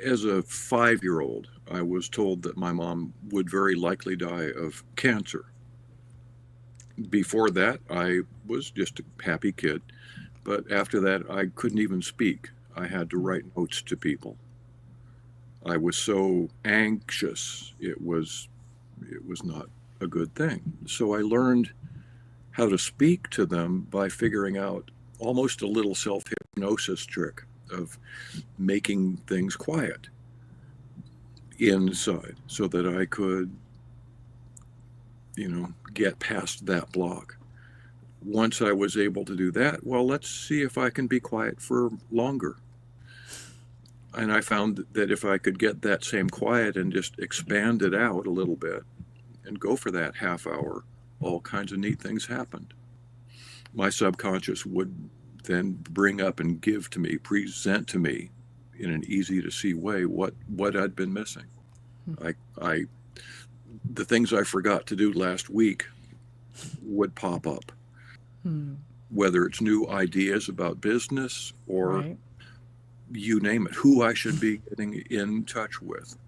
As a 5-year-old, I was told that my mom would very likely die of cancer. Before that, I was just a happy kid. But after that, I couldn't even speak. I had to write notes to people. I was so anxious. It was not a good thing. So I learned how to speak to them by figuring out almost a little self-hypnosis trick of making things quiet inside so that I could, get past that block. Once I was able to do that, well, let's see if I can be quiet for longer. And I found that if I could get that same quiet and just expand it out a little bit and go for that half hour, all kinds of neat things happened. My subconscious would then bring up and give to me, present to me in an easy to see way what I'd been missing. I the things I forgot to do last week would pop up, Hmm. whether it's new ideas about business or Right. you name it, who I should be getting in touch with.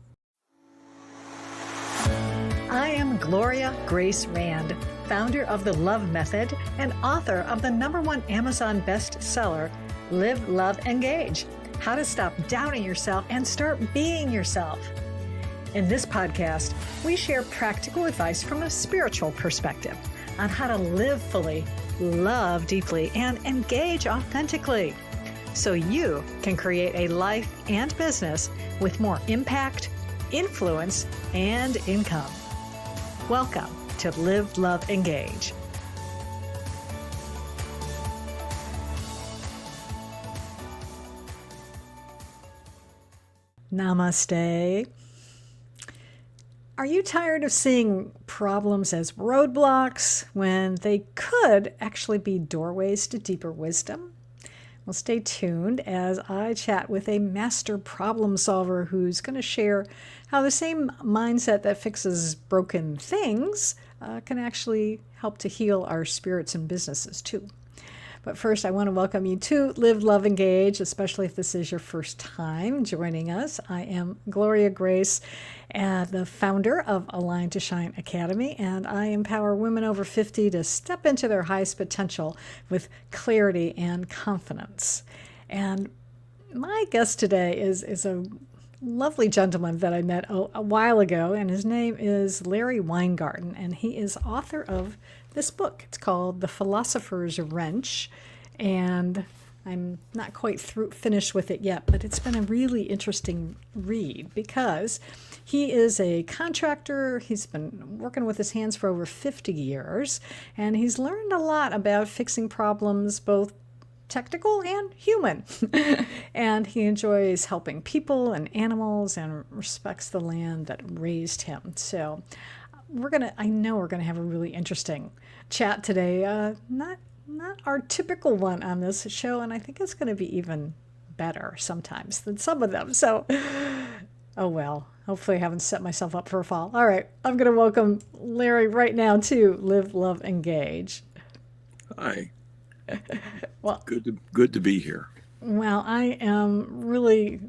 I am Gloria Grace Rand, founder of the Love Method and author of the #1 Amazon bestseller, Live, Love, Engage: How to Stop Doubting Yourself and Start Being Yourself. In this podcast, we share practical advice from a spiritual perspective on how to live fully, love deeply, and engage authentically, so you can create a life and business with more impact, influence, and income. Welcome to Live, Love, Engage. Namaste. Are you tired of seeing problems as roadblocks when they could actually be doorways to deeper wisdom? Well, stay tuned as I chat with a master problem solver who's going to share how the same mindset that fixes broken things can actually help to heal our spirits and businesses too. But first, I want to welcome you to Live, Love, Engage, especially if this is your first time joining us. I am Gloria Grace, the founder of Align to Shine Academy, and I empower women over 50 to step into their highest potential with clarity and confidence. And my guest today is a lovely gentleman that I met a while ago, and his name is Larry Weingarten, and he is author of this book. It's called The Philosopher's Wrench, and I'm not quite finished with it yet, but it's been a really interesting read because he is a contractor. He's been working with his hands for over 50 years, and he's learned a lot about fixing problems, both technical and human. And he enjoys helping people and animals and respects the land that raised him. So I know we're gonna have a really interesting chat today. Not our typical one on this show, and I think it's gonna be even better sometimes than some of them. So, oh well. Hopefully, I haven't set myself up for a fall. All right, I'm gonna welcome Larry right now to Live, Love, Engage. Hi, Well, good to be here. well, I am really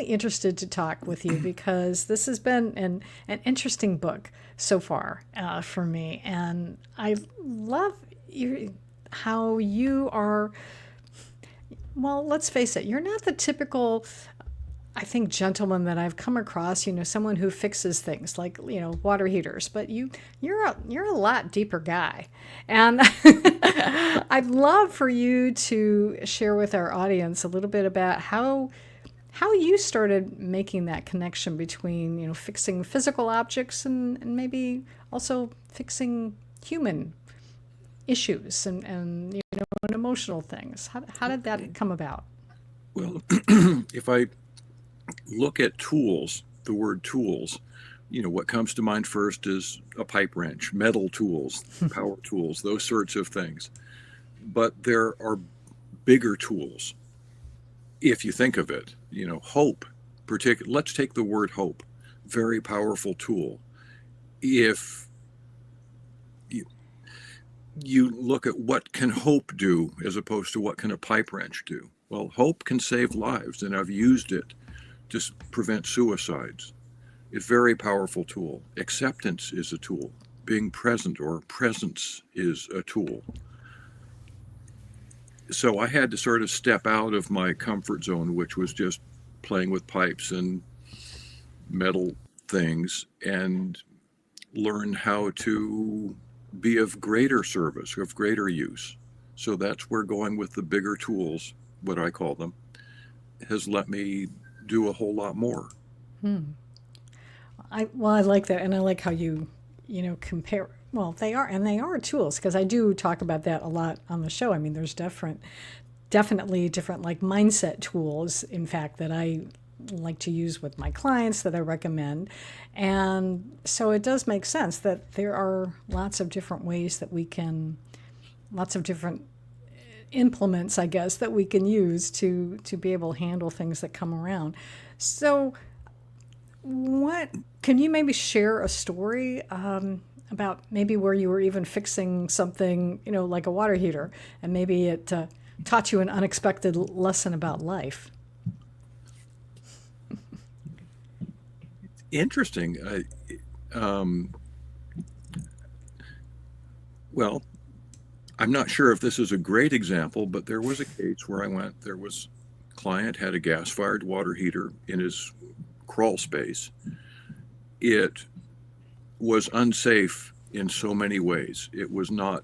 interested to talk with you because this has been an interesting book so far for me. And I love how you are, well, let's face it, you're not the typical, I think, gentleman that I've come across, someone who fixes things like, water heaters, but you're a lot deeper guy. And I'd love for you to share with our audience a little bit about how you started making that connection between, fixing physical objects and maybe also fixing human issues and emotional things. How did that come about? Well, if I look at tools, the word tools, what comes to mind first is a pipe wrench, metal tools, power tools, those sorts of things. But there are bigger tools if you think of it. Hope. Let's take the word hope, very powerful tool. If you look at what can hope do as opposed to what can a pipe wrench do, well, hope can save lives, and I've used it to prevent suicides. It's a very powerful tool. Acceptance is a tool. Being present or presence is a tool. So I had to sort of step out of my comfort zone, which was just playing with pipes and metal things, and learn how to be of greater service, of greater use. So that's where going with the bigger tools, what I call them, has let me do a whole lot more. I like that, and I like how you compare. Well, they are tools because I do talk about that a lot on the show. I mean, there's definitely different like mindset tools, in fact, that I like to use with my clients that I recommend. And so it does make sense that there are lots of different ways that we can, lots of different implements, I guess, that we can use to be able to handle things that come around. So, what can you maybe share a story about maybe where you were even fixing something, like a water heater, and maybe it taught you an unexpected lesson about life? Interesting. Um, well, I'm not sure if this is a great example, but there was a case where I went, there was client had a gas-fired water heater in his crawl space. It was unsafe in so many ways. It was not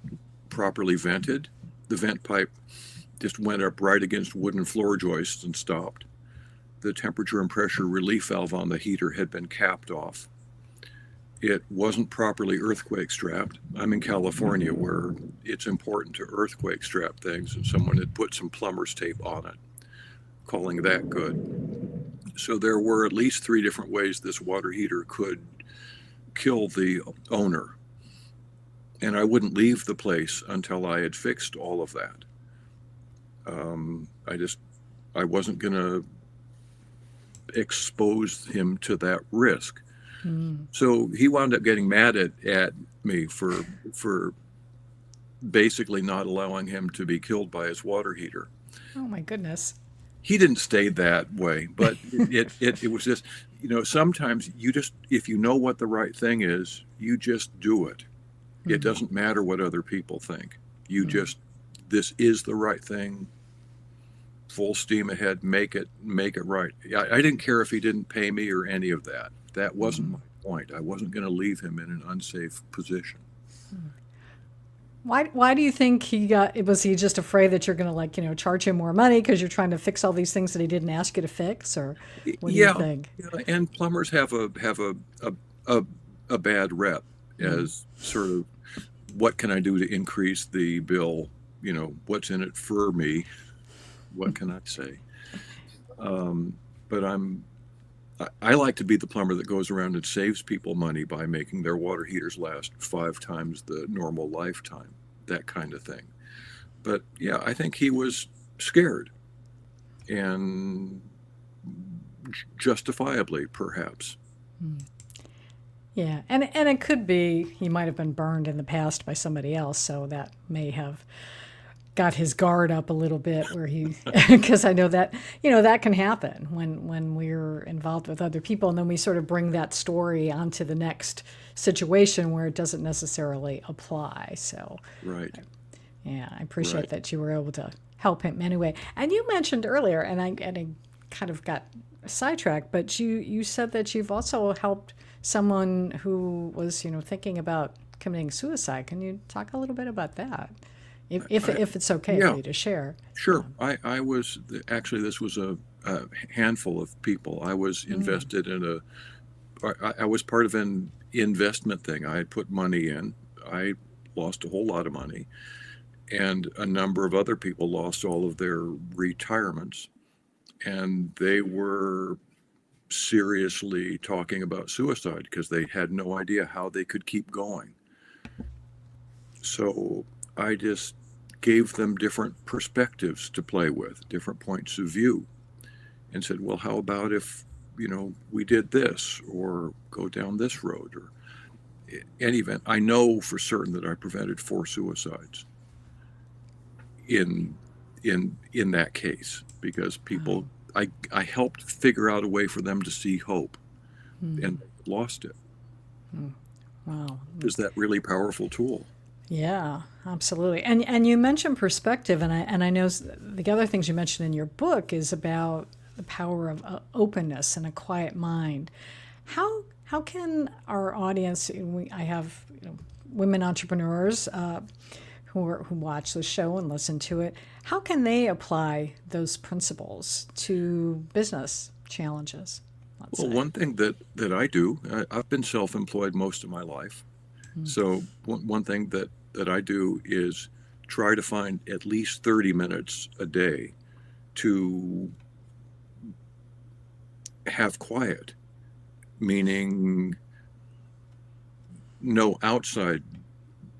properly vented. The vent pipe just went up right against wooden floor joists and stopped. The temperature and pressure relief valve on the heater had been capped off. It wasn't properly earthquake strapped. I'm in California where it's important to earthquake strap things, and someone had put some plumber's tape on it, calling that good. So there were at least 3 different ways this water heater could kill the owner. And I wouldn't leave the place until I had fixed all of that. I wasn't going to expose him to that risk. So he wound up getting mad at me for basically not allowing him to be killed by his water heater. Oh my goodness. He didn't stay that way, but it was just, sometimes you just, if you know what the right thing is, you just do it. It doesn't matter what other people think. You just, this is the right thing. Full steam ahead, make it right. I didn't care if he didn't pay me or any of that. That wasn't my point. I wasn't going to leave him in an unsafe position. Why do you think was he just afraid that you're going to charge him more money because you're trying to fix all these things that he didn't ask you to fix, or what do you think? Yeah, and plumbers have a bad rep as sort of, what can I do to increase the bill? What's in it for me? What can I say? But I like to be the plumber that goes around and saves people money by making their water heaters last 5 times the normal lifetime, that kind of thing. But yeah, I think he was scared, and justifiably, perhaps. Yeah, and it could be he might have been burned in the past by somebody else, so that may have got his guard up a little bit, where he, because I know that that can happen when we're involved with other people, and then we sort of bring that story onto the next situation where it doesn't necessarily apply. So Right. yeah, I appreciate Right. that you were able to help him anyway. And you mentioned earlier, and I kind of got sidetracked, but you said that you've also helped someone who was thinking about committing suicide. Can you talk a little bit about that? If it's okay Yeah. for you to share. Sure. I was actually, this was a handful of people. I was invested in I was part of an investment thing. I had put money in. I lost a whole lot of money, and a number of other people lost all of their retirements, and they were seriously talking about suicide because they had no idea how they could keep going. So I just gave them different perspectives to play with, different points of view, and said, well, how about if, we did this or go down this road, or any event. I know for certain that I prevented 4 suicides in that case, because people, I helped figure out a way for them to see hope, and lost it. Wow. Is that really powerful tool? Yeah, absolutely. And you mentioned perspective, and I know the other things you mentioned in your book is about the power of openness and a quiet mind. How can our audience? I have women entrepreneurs who watch the show and listen to it. How can they apply those principles to business challenges? Let's Well, say. one thing that I do, I've been self-employed most of my life. So one thing that I do is try to find at least 30 minutes a day to have quiet, meaning no outside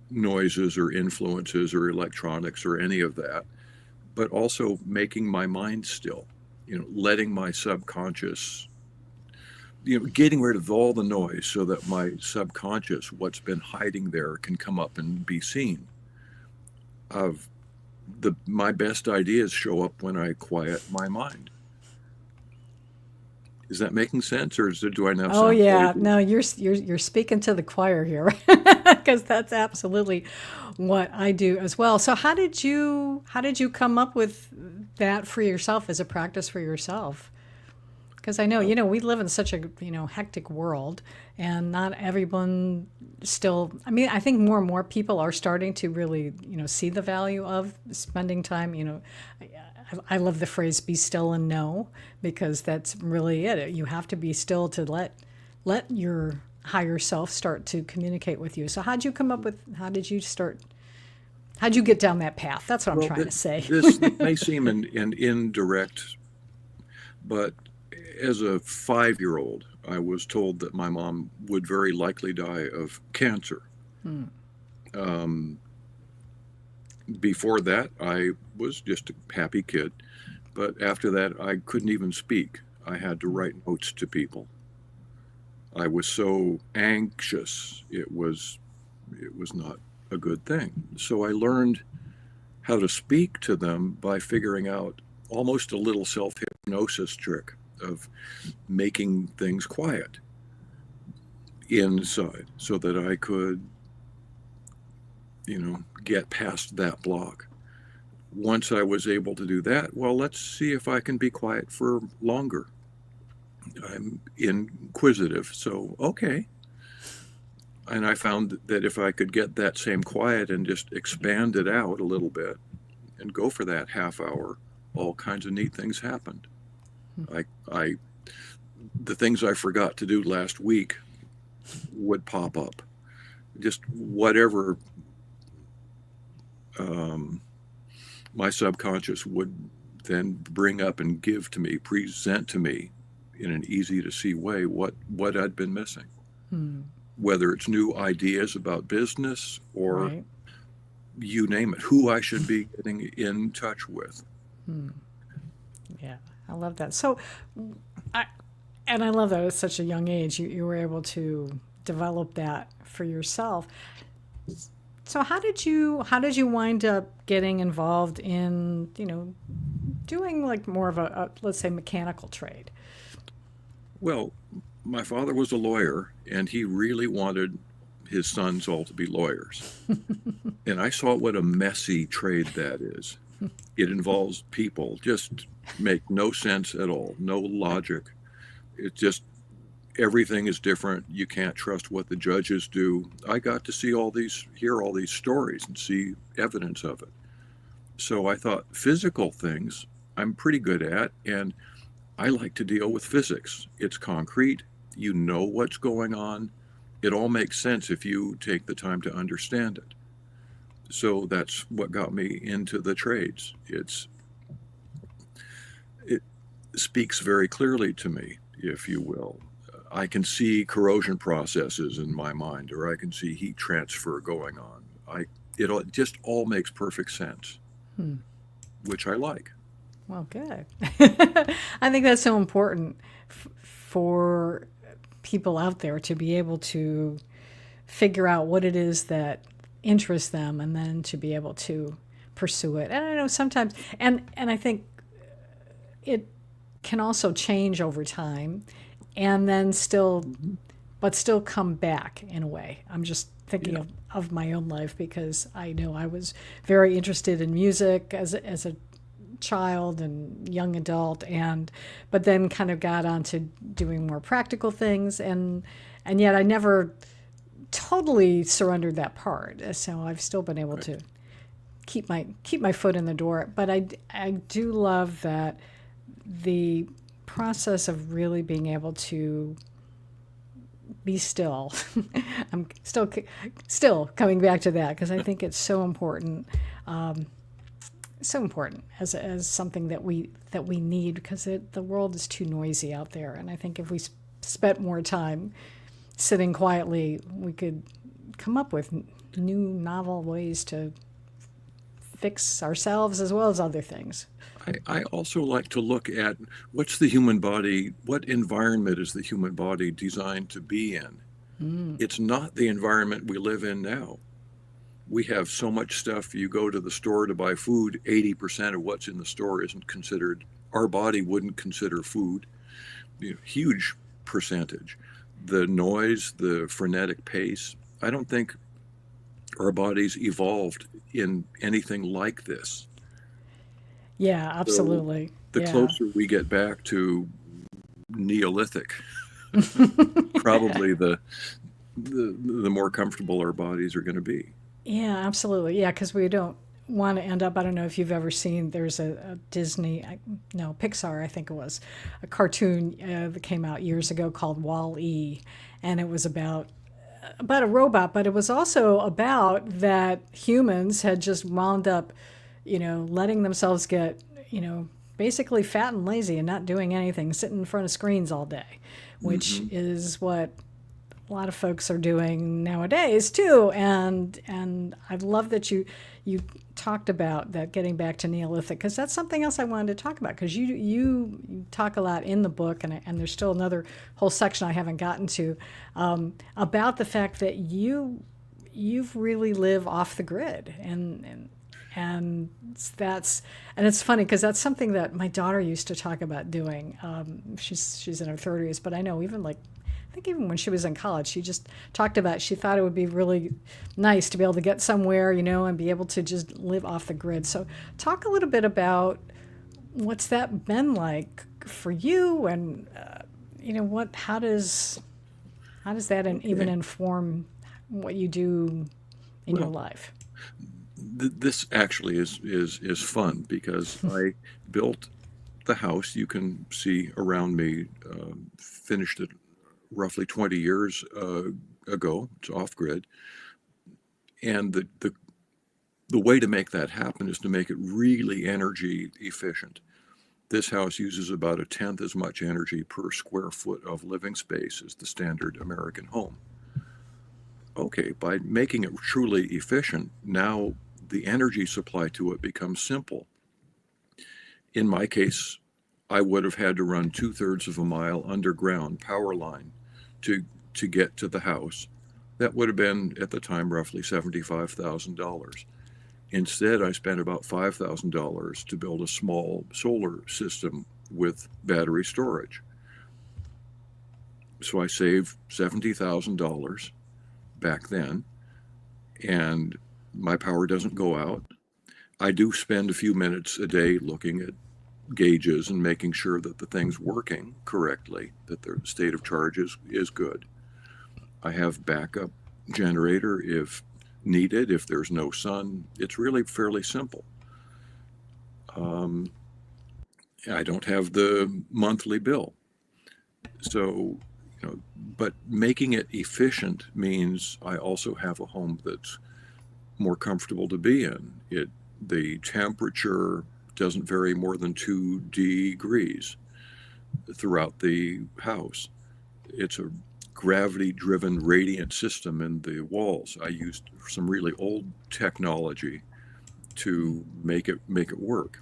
noises or influences or electronics or any of that, but also making my mind still, letting my subconscious, getting rid of all the noise so that my subconscious, what's been hiding there, can come up and be seen. Of my best ideas show up when I quiet my mind. Is that making sense, or do I now Oh sound yeah, crazy? no, you're speaking to the choir here, because that's absolutely what I do as well. So how did you come up with that for yourself as a practice for yourself? Because I know we live in such a hectic world, and not everyone still. I mean, I think more and more people are starting to really see the value of spending time. I love the phrase "be still and know," because that's really it. You have to be still to let your higher self start to communicate with you. So how'd you come up with? How did you start? How'd you get down that path? That's what I'm Well, trying to say. this may seem an indirect, but as a 5-year-old, I was told that my mom would very likely die of cancer. Um, Before that, I was just a happy kid, but after that, I couldn't even speak. I had to write notes to people. I was so anxious. It was not a good thing. So I learned how to speak to them by figuring out almost a little self-hypnosis trick of making things quiet inside so that I could, get past that block. Once I was able to do that, well, let's see if I can be quiet for longer. I'm inquisitive, so okay. And I found that if I could get that same quiet and just expand it out a little bit and go for that half hour, all kinds of neat things happened. I the things I forgot to do last week would pop up. Just whatever um, my subconscious would then bring up and give to me, present to me in an easy to see way what I'd been missing. Hmm. Whether it's new ideas about business or Right. you name it, who I should be getting in touch with. Hmm. Yeah, I love that. So, I and I love that at such a young age you were able to develop that for yourself. So how did you wind up getting involved in doing like more of a let's say mechanical trade? Well, my father was a lawyer and he really wanted his sons all to be lawyers. And I saw what a messy trade that is. It involves people, just make no sense at all, no logic. It's just everything is different. You can't trust what the judges do. I got to hear all these stories and see evidence of it. So I thought physical things I'm pretty good at, and I like to deal with physics. It's concrete. You know what's going on. It all makes sense if you take the time to understand it. So that's what got me into the trades. It speaks very clearly to me, if you will. I can see corrosion processes in my mind, or I can see heat transfer going on. It just all makes perfect sense, Hmm. which I like. Well, good. I think that's so important for people out there to be able to figure out what it is that interests them and then to be able to pursue it. And I know sometimes and I think it can also change over time and then still come back in a way. I'm just thinking Yeah, of my own life because I know I was very interested in music as a child and young adult, and but then kind of got onto doing more practical things, and yet I never totally surrendered that part. So I've still been able right. to keep my foot in the door. But I do love that the process of really being able to be still. I'm still coming back to that because I think it's so important, so important as something that we need because the world is too noisy out there, and I think if we spent more time sitting quietly, we could come up with new novel ways to fix ourselves as well as other things. I also like to look at what's the human body, what environment is the human body designed to be in? It's not the environment we live in now. We have so much stuff. You go to the store to buy food, 80% of what's in the store isn't considered, our body wouldn't consider food. Huge percentage. The noise, the frenetic pace, I don't think our bodies evolved in anything like this. Yeah, So absolutely. the Yeah. closer we get back to Neolithic, probably the more comfortable our bodies are going to be. Yeah, absolutely. Yeah, because we don't want to end up. I don't know if you've ever seen. There's a Disney, no, Pixar, I think it was, a cartoon that came out years ago called Wall-E, and it was about a robot, but it was also about that humans had just wound up, letting themselves get, basically fat and lazy and not doing anything, sitting in front of screens all day, which Hmm. is what a lot of folks are doing nowadays too. And I love that you talked about that, getting back to Neolithic, because that's something else I wanted to talk about, because you talk a lot in the book, and there's still another whole section I haven't gotten to, about the fact that you've really live off the grid, and that's and it's funny because that's something that my daughter used to talk about doing. She's in her 30s, but I know even like I think even when she was in college, she just talked about she thought it would be really nice to be able to get somewhere, and be able to just live off the grid. So talk a little bit about what's that been like for you, and what how does that even Okay. inform what you do in your Well, life? this actually is fun because I built the house you can see around me. Finished it roughly 20 years ago. It's off grid, and the way to make that happen is to make it really energy efficient. This house uses about a tenth as much energy per square foot of living space as the standard American home. Okay, by making it truly efficient, now the energy supply to it becomes simple. In my case, I would have had to run 2/3 of a mile underground power line to to get to the house. That would have been at the time roughly $75,000. Instead, I spent about $5,000 to build a small solar system with battery storage. So I saved $70,000 back then, and my power doesn't go out. I do spend a few minutes a day looking at gauges and making sure that the thing's working correctly, that the state of charge is good. I have backup generator if needed, if there's no sun. It's really fairly simple. Um, I don't have the monthly bill. So, but making it efficient means I also have a home that's more comfortable to be in. The temperature doesn't vary more than 2 degrees throughout the house. It's a gravity driven radiant system in the walls. I used some really old technology to make it work.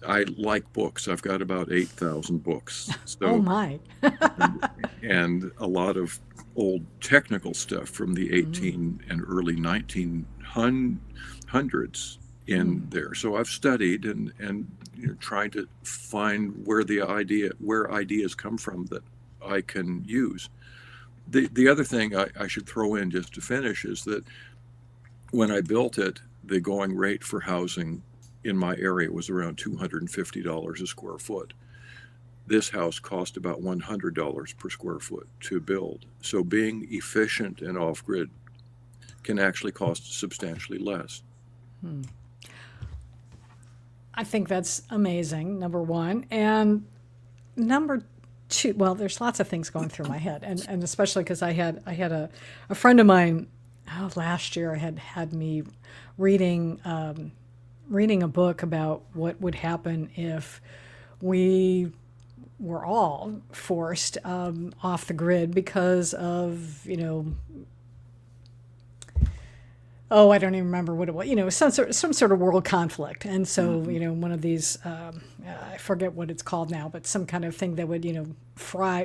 I like books. I've got about 8,000 books. Oh So my. and, and a lot of old technical stuff from the 18 and early 1900s in there. So I've studied and trying to find where ideas come from that I can use. The other thing I should throw in just to finish is that when I built it, the going rate for housing in my area was around $250 a square foot. This house cost about $100 per square foot to build. So being efficient and off grid can actually cost substantially less. I think that's amazing, number one. And number two, well, there's lots of things going through my head. And especially because I had a friend of mine, last year had me reading, reading a book about what would happen if we were all forced off the grid because of, oh, I don't even remember what it was. Some sort of world conflict. And so, one of these, I forget what it's called now, but some kind of thing that would,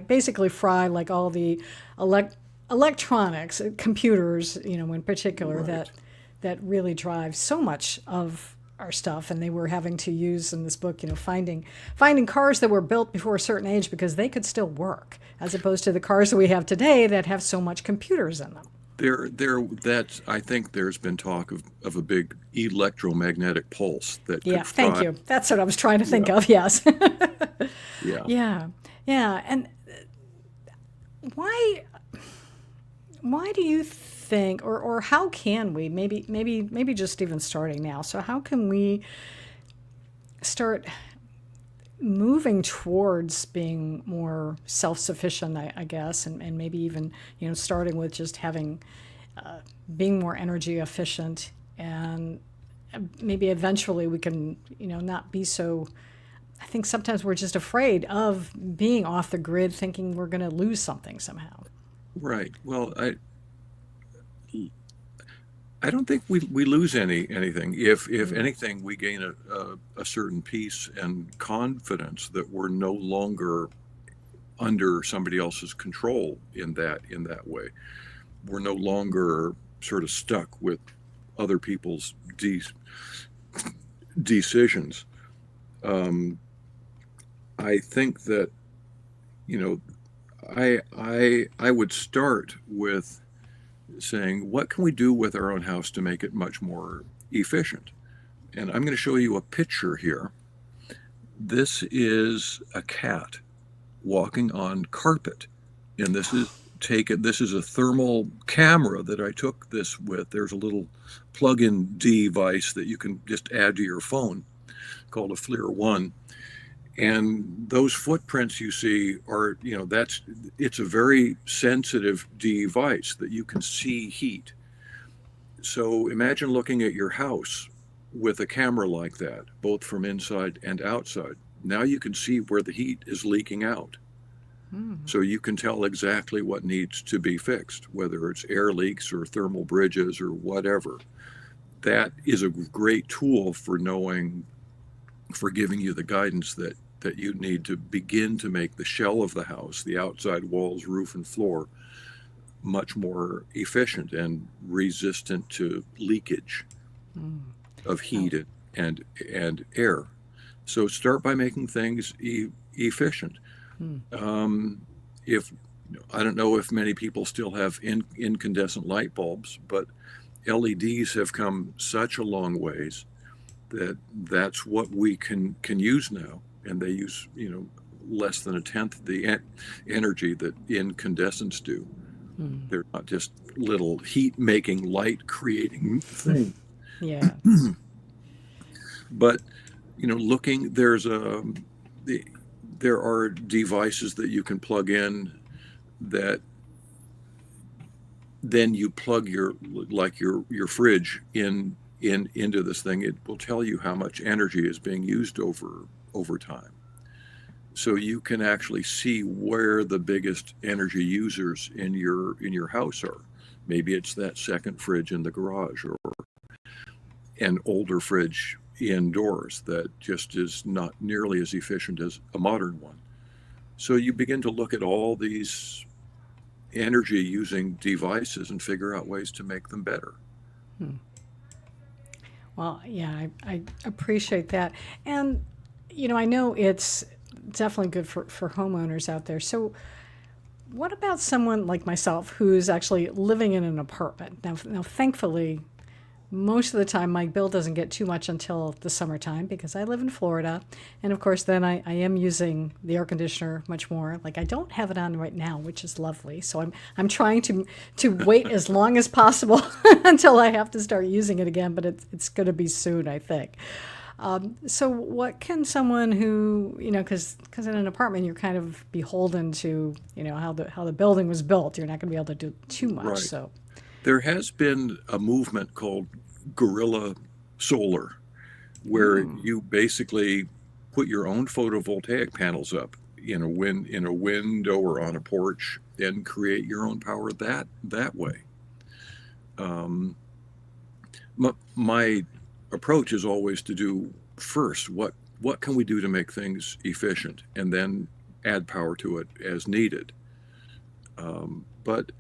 basically fry like all the electronics, computers, in particular, Right. that really drive so much of our stuff. And they were having to use in this book, finding cars that were built before a certain age because they could still work, as opposed to the cars that we have today that have so much computers in them. That's, I think there's been talk of a big electromagnetic pulse that Yeah, could thank fry. you. That's what I was trying to think Yeah, of. Yes. yeah. Yeah. Yeah. And why why do you think, or how can we, maybe just even starting now, so how can we start moving towards being more self-sufficient, I guess, and maybe even, starting with just having, being more energy efficient, and maybe eventually we can, not be so. I think sometimes we're just afraid of being off the grid, thinking we're going to lose something somehow. Right. Well, I don't think we lose anything. If anything, we gain a certain peace and confidence that we're no longer under somebody else's control in that way. We're no longer sort of stuck with other people's decisions. Um, I think that you know I would start with saying, what can we do with our own house to make it much more efficient? And I'm going to show you a picture here. This is a cat walking on carpet. And this is a thermal camera that I took this with. There's a little plug-in device that you can just add to your phone called a FLIR One. And those footprints you see are, it's a very sensitive device that you can see heat. So imagine looking at your house with a camera like that, both from inside and outside. Now you can see where the heat is leaking out. So you can tell exactly what needs to be fixed, whether it's air leaks or thermal bridges or whatever. That is a great tool for giving you the guidance that you need to begin to make the shell of the house, the outside walls, roof, and floor, much more efficient and resistant to leakage of Oh, heat and air. So start by making things efficient. If I don't know if many people still have incandescent light bulbs, but LEDs have come such a long ways that that's what we can use now, and they use less than a tenth the energy that incandescents do. They're not just little heat making light creating things. yeah. But looking the, there are devices that you can plug in that then you plug your fridge into this thing. It will tell you how much energy is being used over time. So you can actually see where the biggest energy users in your house are. Maybe it's that second fridge in the garage, or an older fridge indoors that just is not nearly as efficient as a modern one. So you begin to look at all these energy using devices and figure out ways to make them better. Well, yeah, I appreciate that. And, I know it's definitely good for homeowners out there. So, what about someone like myself who's actually living in an apartment? Now, thankfully, most of the time my bill doesn't get too much until the summertime because I live in Florida. And of course, then I am using the air conditioner much more. Like I don't have it on right now, which is lovely. So I'm trying to wait as long as possible until I have to start using it again, but it's going to be soon, I think. So what can someone who, because in an apartment you're kind of beholden to, how the building was built. You're not going to be able to do too much. Right. So, There has been a movement called guerrilla solar, where mm, you basically put your own photovoltaic panels up in a window or on a porch and create your own power that way. Um, my approach is always to do first what can we do to make things efficient, and then add power to it as needed. But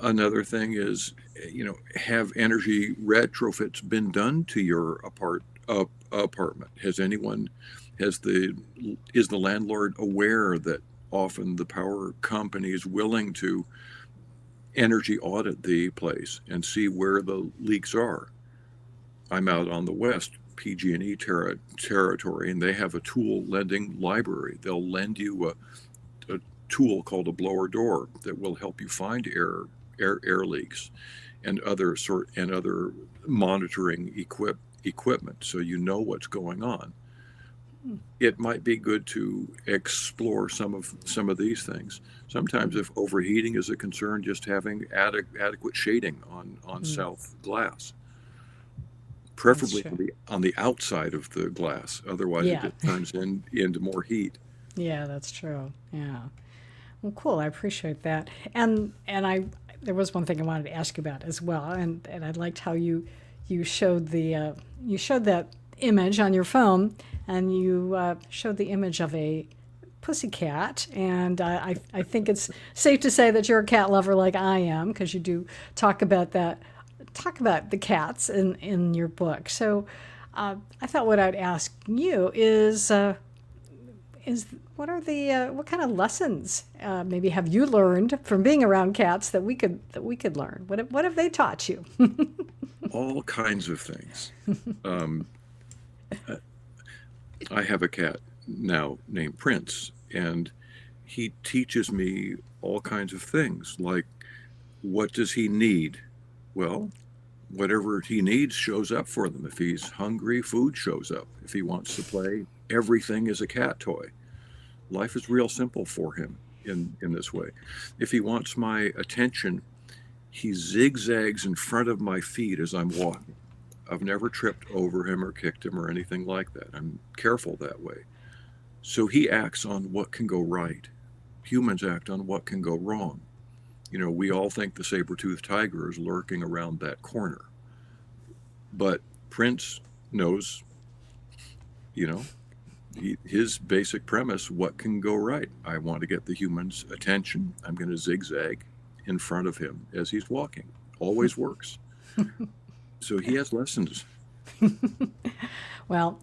another thing is, have energy retrofits been done to your apartment? Has the is the landlord aware that often the power company is willing to energy audit the place and see where the leaks are? I'm out on the west PG&E territory, and they have a tool lending library. They'll lend you a tool called a blower door that will help you find air leaks and other monitoring equipment, so you know what's going on. It might be good to explore some of these things. Sometimes, if overheating is a concern, just having adequate shading on mm, south glass, that's preferably true. on the outside of the glass. Otherwise, it Yeah. just turns into more heat. Yeah, that's true. Yeah. Well, cool. I appreciate that. And I there was one thing I wanted to ask you about as well, and I liked how you showed you showed that image on your phone, and you showed the image of a pussycat, and I think it's safe to say that you're a cat lover like I am because you do talk about that talk about the cats in your book. So I thought what I'd ask you is what kind of lessons maybe have you learned from being around cats that we could learn? What have they taught you? All kinds of things. Um, I have a cat now named Prince, and he teaches me all kinds of things, like what does he need? Well, whatever he needs shows up for them. If he's hungry, food shows up. If he wants to play, everything is a cat toy. Life is real simple for him in this way. If he wants my attention, he zigzags in front of my feet as I'm walking. I've never tripped over him or kicked him or anything like that. I'm careful that way. So he acts on what can go right. Humans act on what can go wrong. We all think the saber-toothed tiger is lurking around that corner. But Prince knows, you know, his basic premise, what can go right? I want to get the human's attention. I'm going to zigzag in front of him as he's walking. Always works. So he has lessons. Well,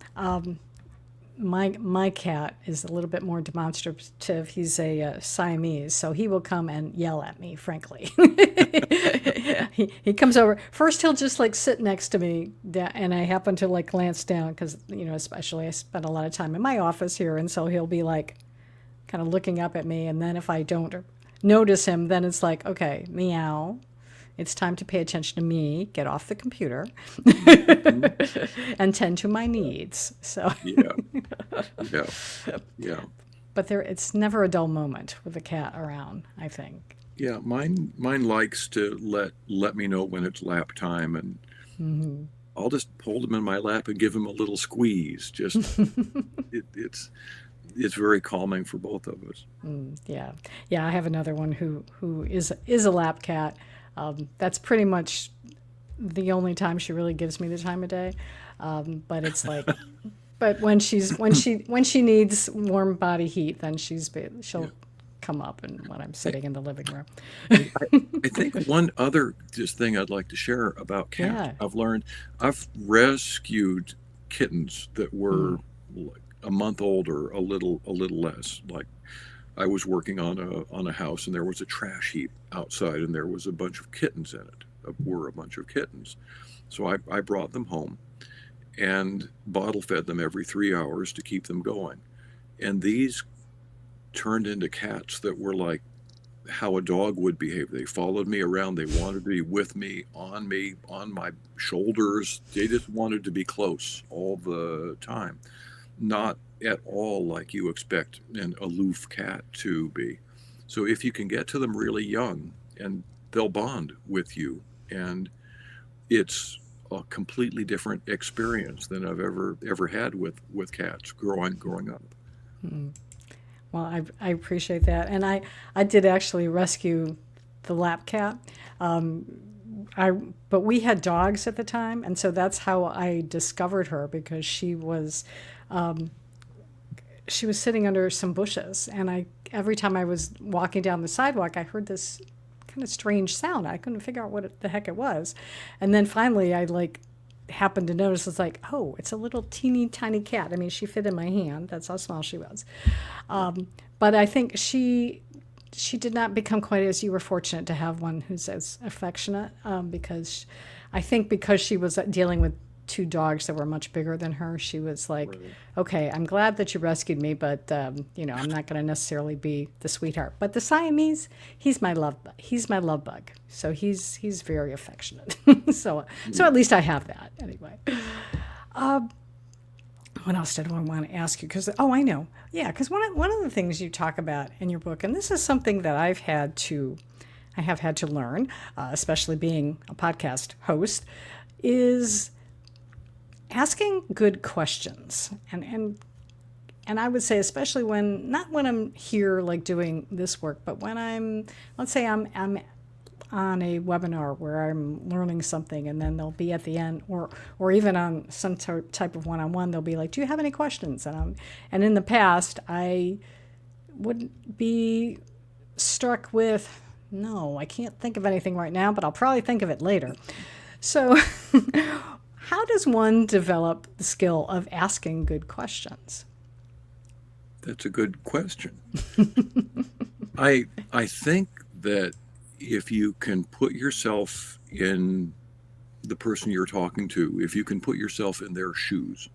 my cat is a little bit more demonstrative. He's a Siamese, so he will come and yell at me. Frankly, he comes over first. He'll just like sit next to me, and I happen to like glance down because especially I spend a lot of time in my office here, and so he'll be like kind of looking up at me, and then if I don't notice him, then it's like, okay, meow. It's time to pay attention to me, get off the computer, Hmm. and tend to my needs. So, Yeah, yeah, yeah, but it's never a dull moment with a cat around, I think. yeah. Mine likes to let me know when it's lap time, and I'll just hold him in my lap and give him a little squeeze. Just it's very calming for both of us. Yeah, yeah. I have another one who is a lap cat. That's pretty much the only time she really gives me the time of day. But it's like, but when she needs warm body heat, then Yeah. she'll come up and when I'm sitting in the living room. I, I think one other just thing I'd like to share about cats. Yeah. I've rescued kittens that were a month old or a little less. Like I was working on a house and there was a trash heap outside and there was a bunch of kittens in it. Were a bunch of kittens. So I brought them home and bottle fed them every 3 hours to keep them going. And these turned into cats that were like how a dog would behave. They followed me around. They wanted to be with me, on my shoulders. They just wanted to be close all the time. Not at all like you expect an aloof cat to be. So if you can get to them really young, and they'll bond with you, and it's a completely different experience than I've ever had with cats growing up. Mm. Well, I appreciate that. And I did actually rescue the lap cat. Um, I, but we had dogs at the time, and so that's how I discovered her because um, she was sitting under some bushes, and every time I was walking down the sidewalk, I heard this kind of strange sound. I couldn't figure out the heck it was, and then finally I like happened to notice it's like, oh, it's a little teeny tiny cat. I mean, she fit in my hand. That's how small she was. But I think she did not become quite as you were fortunate to have one who's as affectionate because I think because she was dealing with two dogs that were much bigger than her, she was like, Right. okay, I'm glad that you rescued me, but I'm not going to necessarily be the sweetheart. But the Siamese, he's my love bug. So he's very affectionate. So Mm. at least I have that anyway. What else did I want to ask you? Because I know, yeah, because one of the things you talk about in your book, and this is something that I have had to learn, especially being a podcast host, is asking good questions. And I would say, especially not when I'm here like doing this work, but when let's say I'm on a webinar where I'm learning something, and then they'll be at the end, or even on some type of one-on-one, they'll be like, "Do you have any questions?" And in the past, I would be struck with, "No, I can't think of anything right now, but I'll probably think of it later." So, how does one develop the skill of asking good questions? That's a good question. I think that if you can put yourself in the person you're talking to, if you can put yourself in their shoes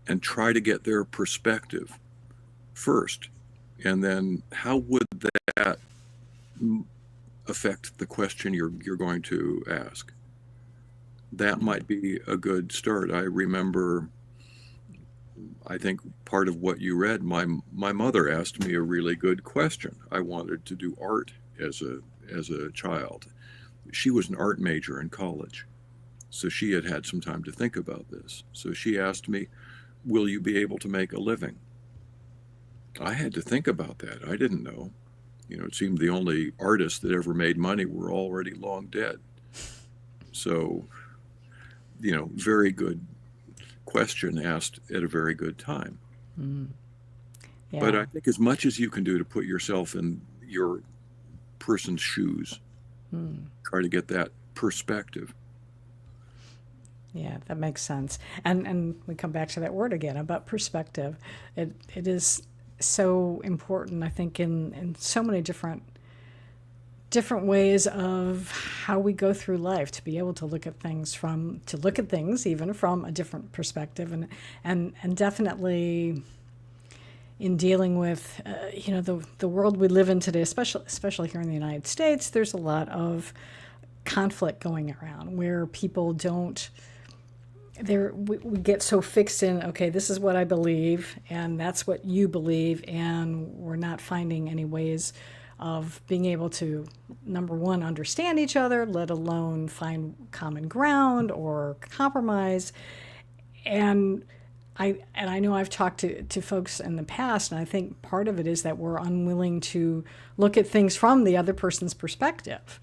and try to get their perspective first, and then how would that affect the question you're going to ask? That might be a good start. I remember, I think part of what you read, my mother asked me a really good question. I wanted to do art as a child. She was an art major in college, so she had some time to think about this. So she asked me, "Will you be able to make a living?" I had to think about that. I didn't know. It seemed the only artists that ever made money were already long dead. So, very good question asked at a very good time. Mm. But Yeah. I think as much as you can do to put yourself in your person's shoes, Mm. try to get that perspective. Yeah, that makes sense. And we come back to that word again about perspective. It is so important, I think, in so many different ways of how we go through life to be able to look at things even from a different perspective, and definitely in dealing with the world we live in today, especially here in the United States. There's a lot of conflict going around where people don't we get so fixed in, okay, this is what I believe and that's what you believe, and we're not finding any ways of being able to, number one, understand each other, let alone find common ground or compromise. And I know I've talked to folks in the past, and I think part of it is that we're unwilling to look at things from the other person's perspective.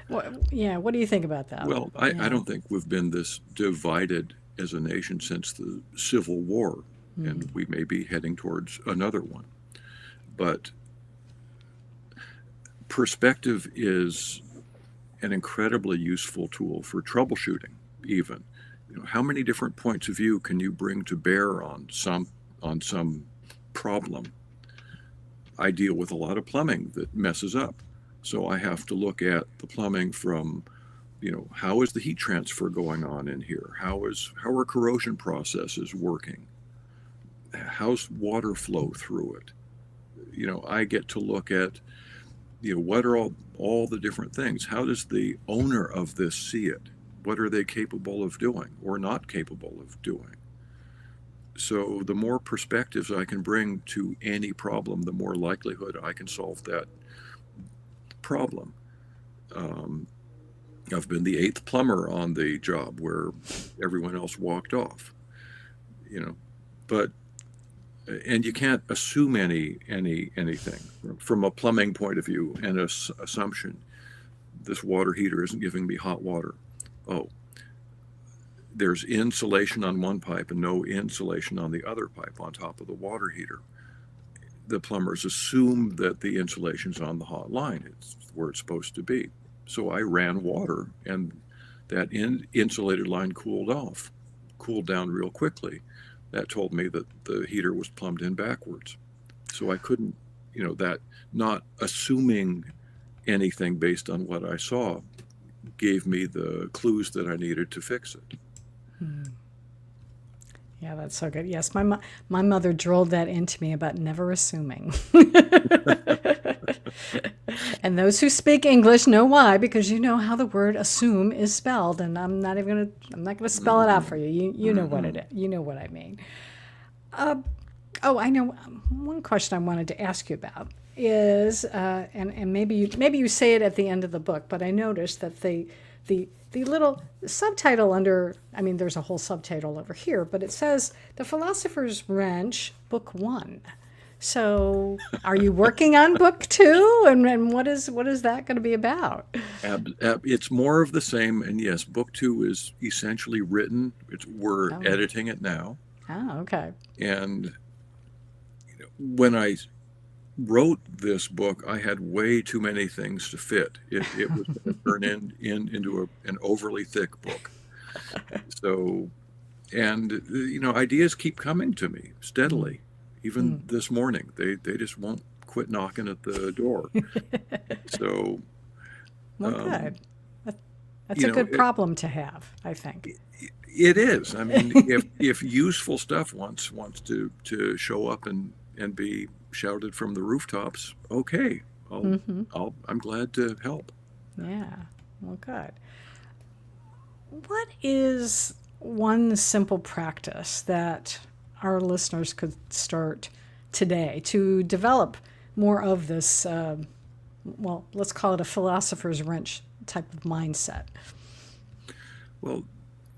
Right. Yeah, what do you think about that? Well, I Yeah. don't think we've been this divided as a nation since the Civil War, and Mm. we may be heading towards another one. But perspective is an incredibly useful tool for troubleshooting, even. How many different points of view can you bring to bear on some problem. I deal with a lot of plumbing that messes up. So I have to look at the plumbing from, how is the heat transfer going on in here? How are corrosion processes working? How's water flow through it? I get to look at, what are all the different things? How does the owner of this see it? What are they capable of doing or not capable of doing? So the more perspectives I can bring to any problem, the more likelihood I can solve that problem. Um, I've been the eighth plumber on the job where everyone else walked off, you know, but and you can't assume anything from a plumbing point of view. And assumption, this water heater isn't giving me hot water. Oh, there's insulation on one pipe and no insulation on the other pipe on top of the water heater. The plumbers assume that the insulation's on the hot line. It's where it's supposed to be. So I ran water, and that insulated line cooled down real quickly. That told me that the heater was plumbed in backwards. So I couldn't, that not assuming anything based on what I saw gave me the clues that I needed to fix it. Yeah, that's so good. Yes, my mother drilled that into me about never assuming. And those who speak English know why, because you know how the word assume is spelled, and I'm not gonna spell it out for you. You know what it is. You know what I mean. Oh, I know. One question I wanted to ask you about is, and maybe you say it at the end of the book, but I noticed that the little subtitle under, I mean, there's a whole subtitle over here, but it says The Philosopher's Wrench, Book 1. So are you working on book 2? And what is that going to be about? It's more of the same. And yes, book 2 is essentially written. We're editing it now. Oh, okay. And when I wrote this book, I had way too many things to fit. It was going to turn into an overly thick book. So, and ideas keep coming to me steadily. Even this morning, they just won't quit knocking at the door. So, well, good. That's a good problem to have, I think. It is. I mean, if useful stuff wants to show up and be shouted from the rooftops, okay, I'm glad to help. Yeah, well, good. What is one simple practice that our listeners could start today to develop more of this, well, let's call it a philosopher's wrench type of mindset? Well,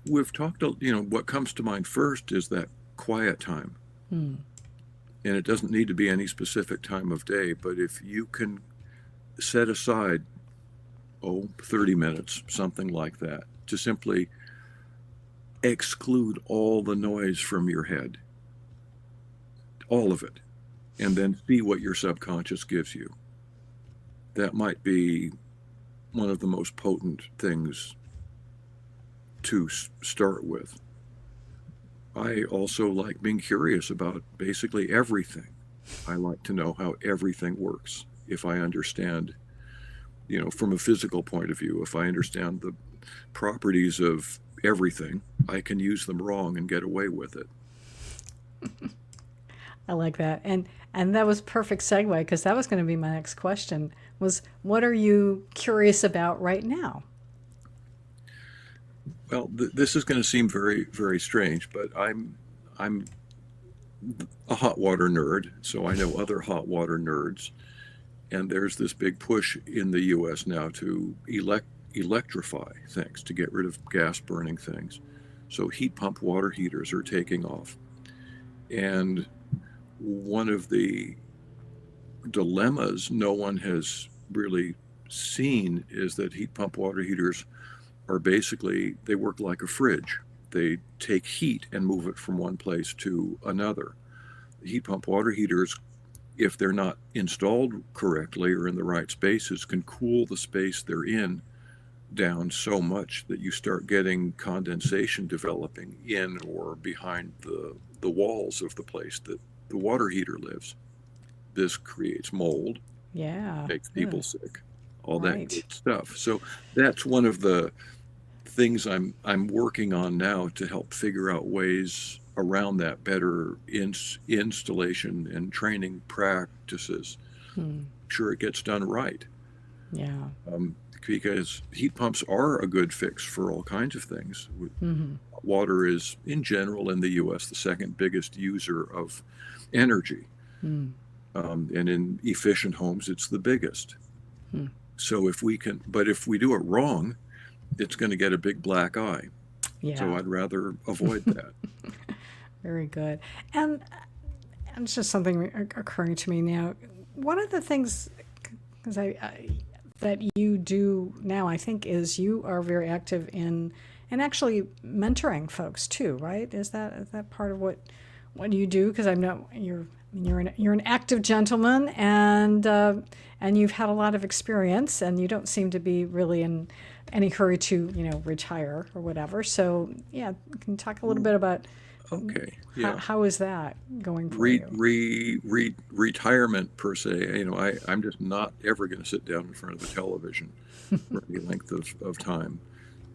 we've talked, what comes to mind first is that quiet time. And it doesn't need to be any specific time of day, but if you can set aside, 30 minutes, something like that, to simply exclude all the noise from your head, all of it, and then see what your subconscious gives you. That might be one of the most potent things to start with. I also like being curious about basically everything. I like to know how everything works. If I understand, from a physical point of view, if I understand the properties of everything, I can use them wrong and get away with it. I like that. And that was perfect segue, because that was going to be my next question was, what are you curious about right now? Well, this is going to seem very, very strange, but I'm a hot water nerd, so I know other hot water nerds. And there's this big push in the U.S. now to electrify things, to get rid of gas burning things. So heat pump water heaters are taking off. And one of the dilemmas no one has really seen is that heat pump water heaters are basically, they work like a fridge. They take heat and move it from one place to another. The heat pump water heaters, if they're not installed correctly or in the right spaces, can cool the space they're in down so much that you start getting condensation developing in or behind the walls of the place that the water heater lives. This creates mold, Yeah. makes people Ugh. sick, all that Right. good stuff. So that's one of the things I'm working on now to help figure out ways around that, better installation and training practices. Hmm. Sure, it gets done right. Yeah. Um, because heat pumps are a good fix for all kinds of things. Mm-hmm. Water is, in general, in the U.S., the second biggest user of energy. Mm. And in efficient homes, it's the biggest. Hmm. So but if we do it wrong, it's going to get a big black eye. So Yeah. I'd rather avoid that. Very good. And it's just something occurring to me now. One of the things, because that you do now, I think, is you are very active in and actually mentoring folks too, right? Is that part of what you do? Because I know you're an active gentleman, and you've had a lot of experience, and you don't seem to be really in any hurry to retire or whatever. So yeah, can you talk a little bit about Okay, yeah. how is that going for you? Retirement per se, I'm just not ever going to sit down in front of the television for any length of time.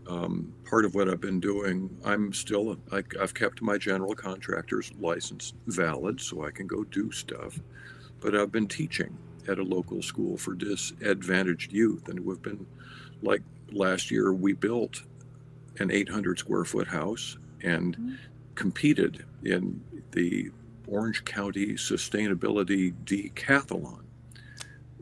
Part of what I've been doing, I've kept my general contractor's license valid so I can go do stuff, but I've been teaching at a local school for disadvantaged youth, and we've been, like, last year we built an 800 square foot house and competed in the Orange County Sustainability Decathlon,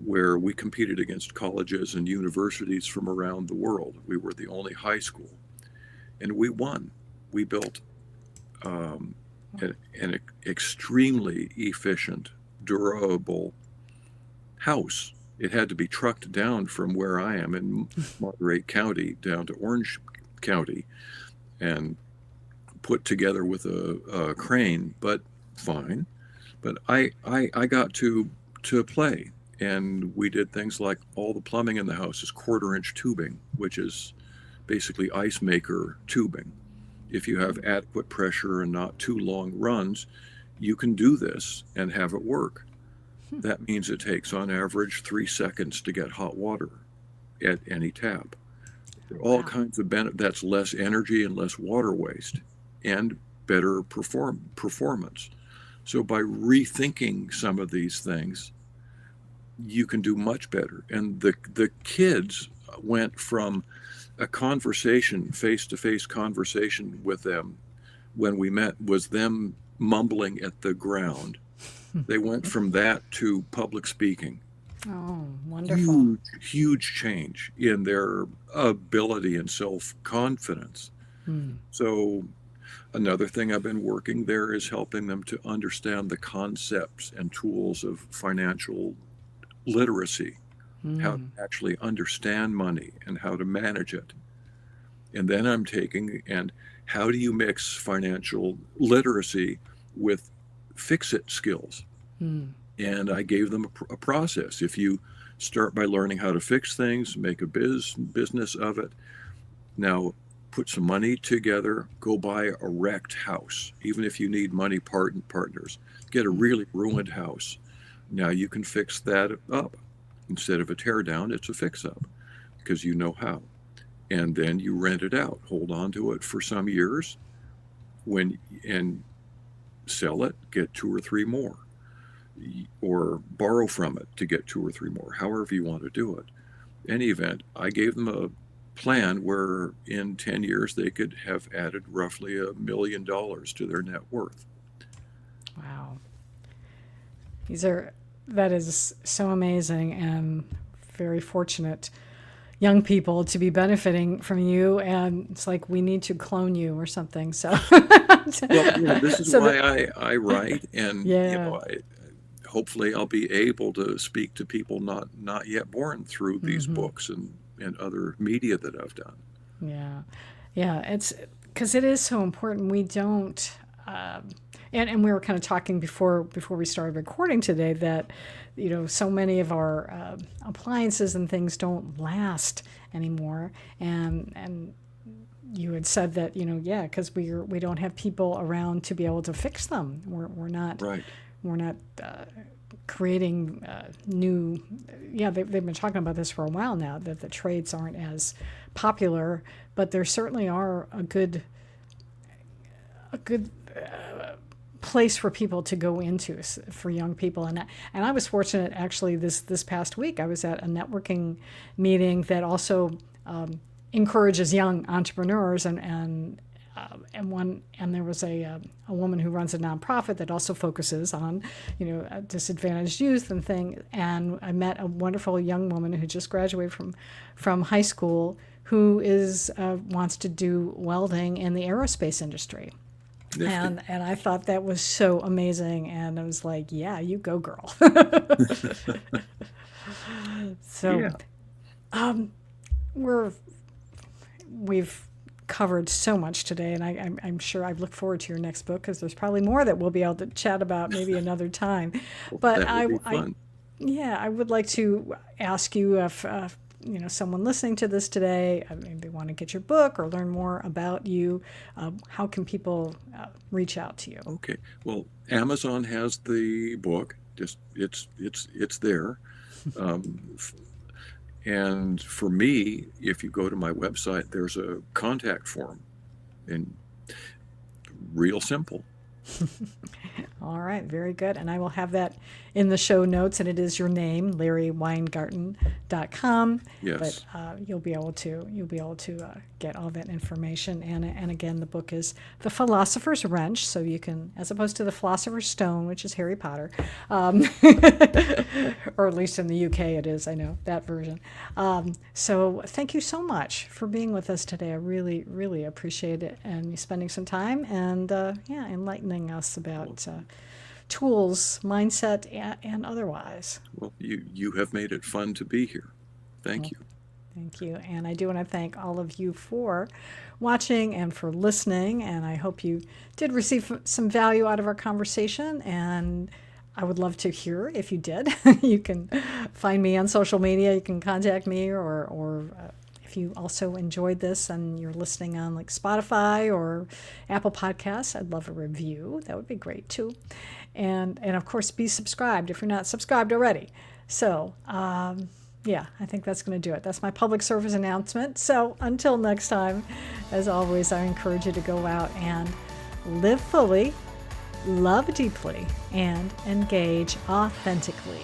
where we competed against colleges and universities from around the world. We were the only high school, and we won. We built um, an extremely efficient, durable house. It had to be trucked down from where I am in Monterey County down to Orange County and put together with a crane, but fine. But I got to play, and we did things like all the plumbing in the house is quarter-inch tubing, which is basically ice maker tubing. If you have adequate pressure and not too long runs, you can do this and have it work. That means it takes on average 3 seconds to get hot water at any tap. There are all Wow. kinds of benefits. That's less energy and less water waste and better performance. So by rethinking some of these things, you can do much better. And the kids went from a conversation, face to face conversation with them when we met, was them mumbling at the ground. They went from that to public speaking. Oh, wonderful. Huge, huge change in their ability and self confidence. Hmm. So, another thing I've been working there is helping them to understand the concepts and tools of financial literacy, how to Hmm. actually understand money and how to manage it. And then I'm taking and how do you mix financial literacy with fix it skills? Hmm. And I gave them a process. If you start by learning how to fix things, make a business of it, now put some money together, go buy a wrecked house. Even if you need money partners, get a really ruined house. Now you can fix that up. Instead of a tear down, it's a fix up because you know how. And then you rent it out, hold on to it for some years, when and sell it, get two or three more, or borrow from it to get two or three more, however you want to do it. In any event, I gave them a plan where in 10 years they could have added roughly $1 million to their net worth. Wow. These are that is so amazing and very fortunate young people to be benefiting from you, and it's like we need to clone you or something. So Well, this is so why that I write, and yeah. hopefully I'll be able to speak to people not yet born through these Hmm. books and other media that I've done. Yeah, yeah, it's because it is so important. We don't, and we were kind of talking before we started recording today that so many of our appliances and things don't last anymore, and you had said that, yeah, because we don't have people around to be able to fix them. We're not Right. we're not creating new. Yeah, they've been talking about this for a while now, that the trades aren't as popular, but there certainly are a good place for people to go into for young people. And I was fortunate, actually, this past week I was at a networking meeting that also encourages young entrepreneurs, and there was a woman who runs a nonprofit that also focuses on disadvantaged youth and thing. And I met a wonderful young woman who just graduated from high school, who is wants to do welding in the aerospace industry. And I thought that was so amazing, and I was like, yeah, you go, girl. So Yeah. We've covered so much today, and I'm sure I look forward to your next book, because there's probably more that we'll be able to chat about maybe another time. But That would be fun. I would like to ask you if someone listening to this today, maybe want to get your book or learn more about you. How can people reach out to you? Okay. Well, Amazon has the book. Just it's there. And for me, if you go to my website, there's a contact form, and real simple. All right, very good. And I will have that in the show notes, and it is your name, LarryWeingarten.com. Yes. But you'll be able to get all that information. And again, the book is The Philosopher's Wrench, so you can, as opposed to the Philosopher's Stone, which is Harry Potter, or at least in the UK it is. I know that version. So thank you so much for being with us today. I really, really appreciate it, and you spending some time and enlightening us about tools, mindset, and otherwise. Well, you have made it fun to be here. Thank you. Thank you. And I do want to thank all of you for watching and for listening. And I hope you did receive some value out of our conversation. And I would love to hear if you did. You can find me on social media. You can contact me, or if you also enjoyed this and you're listening on like Spotify or Apple Podcasts, I'd love a review. That would be great too. And of course, be subscribed if you're not subscribed already. So, yeah, I think that's going to do it. That's my public service announcement. So until next time, as always, I encourage you to go out and live fully, love deeply, and engage authentically.